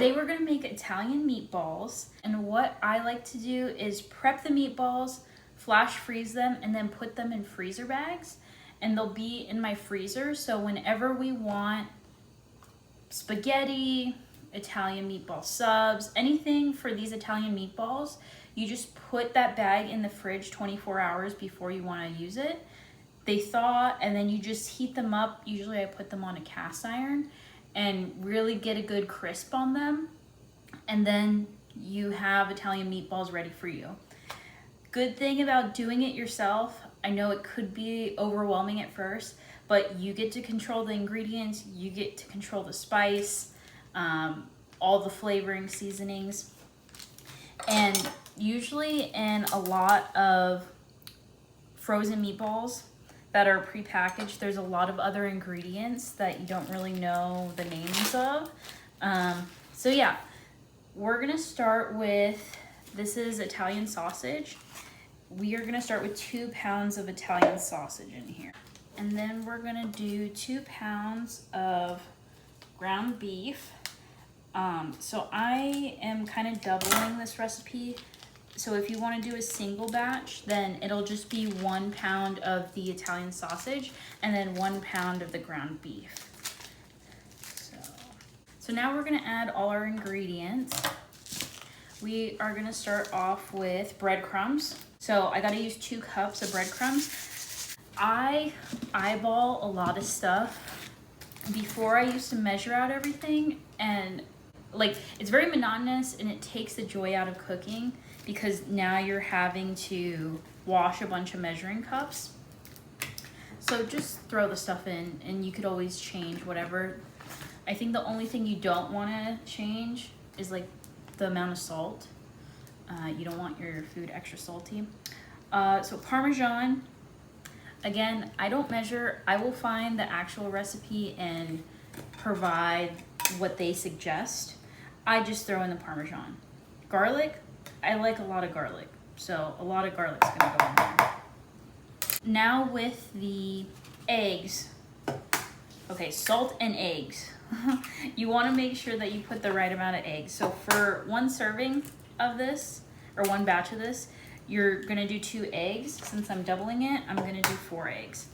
Today we're gonna make Italian meatballs, and what I like to do is prep the meatballs, flash freeze them, and then put them in freezer bags, and they'll be in my freezer, so whenever we want spaghetti, Italian meatball subs, anything for these Italian meatballs, you just put that bag in the fridge 24 hours before you want to use it. They thaw, and then you just heat them up. Usually I put them on a cast iron and really get a good crisp on them, and then you have Italian meatballs ready for you. Good thing about doing it yourself, I know it could be overwhelming at first, but you get to control the ingredients, you get to control the spice, all the flavoring seasonings. And usually in a lot of frozen meatballs that are prepackaged, there's a lot of other ingredients that you don't really know the names of. So yeah, we're gonna start with, this is Italian sausage. We are gonna start with 2 pounds of Italian sausage in here. And then we're gonna do 2 pounds of ground beef. So I am kind of doubling this recipe. So if you want to do a single batch, then it'll just be 1 pound of the Italian sausage and then 1 pound of the ground beef. So now we're gonna add all our ingredients. We are gonna start off with breadcrumbs. So I gotta use 2 cups of breadcrumbs. I eyeball a lot of stuff. Before I used to measure out everything, and like it's very monotonous and it takes the joy out of cooking because now you're having to wash a bunch of measuring cups. So just throw the stuff in and you could always change whatever. I think the only thing you don't want to change is like the amount of salt. You don't want your food extra salty. So Parmesan, again, I don't measure. I will find the actual recipe and provide what they suggest. I just throw in the Parmesan. Garlic, I like a lot of garlic, so a lot of garlic's gonna go in there. Now with the eggs, okay, salt and eggs. You wanna make sure that you put the right amount of eggs. So for 1 serving of this, or 1 batch of this, you're gonna do 2 eggs. Since I'm doubling it, I'm gonna do 4 eggs.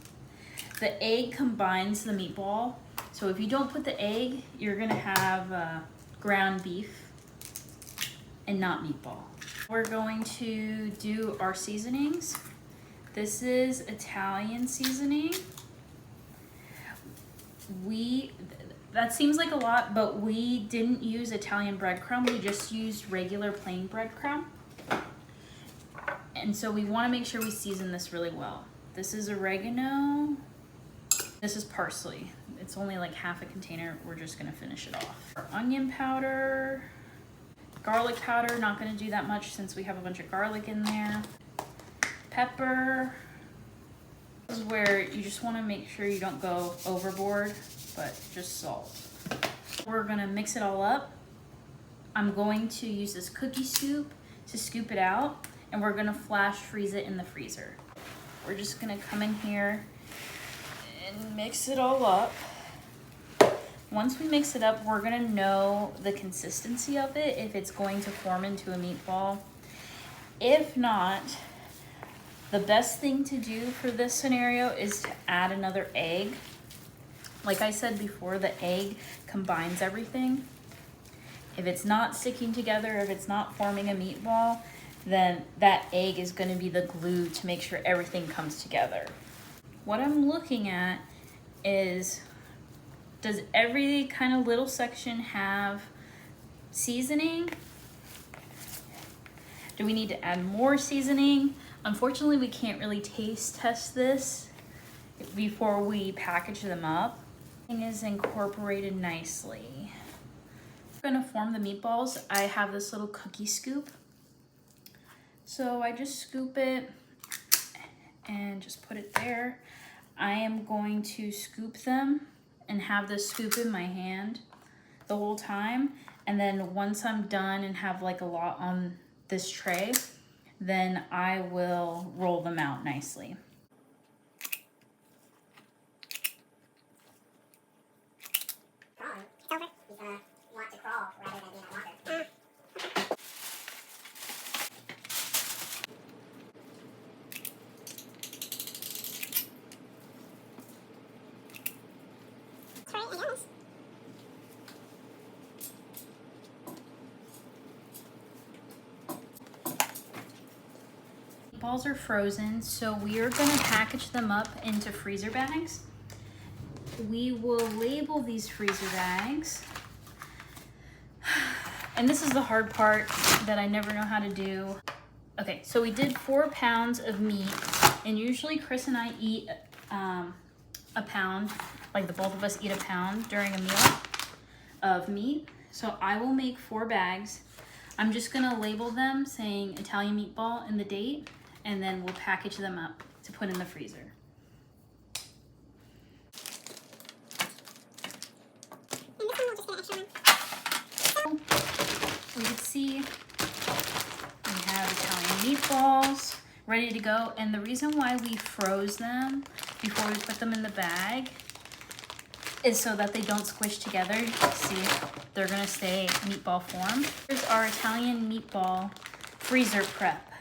The egg combines the meatball. So if you don't put the egg, you're gonna have ground beef and not meatball. We're going to do our seasonings. This is Italian seasoning. That seems like a lot, but we didn't use Italian breadcrumb. We just used regular plain breadcrumb. And so we want to make sure we season this really well. This is oregano. This is parsley. It's only like half a container. We're just gonna finish it off. Our onion powder, garlic powder, not gonna do that much since we have a bunch of garlic in there. Pepper. This is where you just wanna make sure you don't go overboard, but just salt. We're gonna mix it all up. I'm going to use this cookie scoop to scoop it out, and we're gonna flash freeze it in the freezer. We're just gonna come in here and mix it all up. Once we mix it up, we're gonna know the consistency of it, if it's going to form into a meatball. If not, the best thing to do for this scenario is to add another egg. Like I said before, the egg combines everything. If it's not sticking together, if it's not forming a meatball, then that egg is gonna be the glue to make sure everything comes together. What I'm looking at is, does every kind of little section have seasoning? Do we need to add more seasoning? Unfortunately, we can't really taste test this before we package them up. Everything is incorporated nicely. I'm gonna form the meatballs. I have this little cookie scoop. So I just scoop it and just put it there. I am going to scoop them and have this scoop in my hand the whole time. And then once I'm done and have like a lot on this tray, then I will roll them out nicely. Crawling. It's over. He's gonna want to crawl rather than, meatballs are frozen, so we are gonna package them up into freezer bags. We will label these freezer bags. And this is the hard part that I never know how to do. Okay, so we did 4 pounds of meat, and usually Chris and I eat a pound, like the both of us eat a pound during a meal of meat. So I will make 4 bags. I'm just gonna label them saying Italian meatball and the date, and then we'll package them up to put in the freezer. We can see we have Italian meatballs ready to go, and the reason why we froze them before we put them in the bag is so that they don't squish together. See, they're gonna stay meatball form. Here's our Italian meatball freezer prep.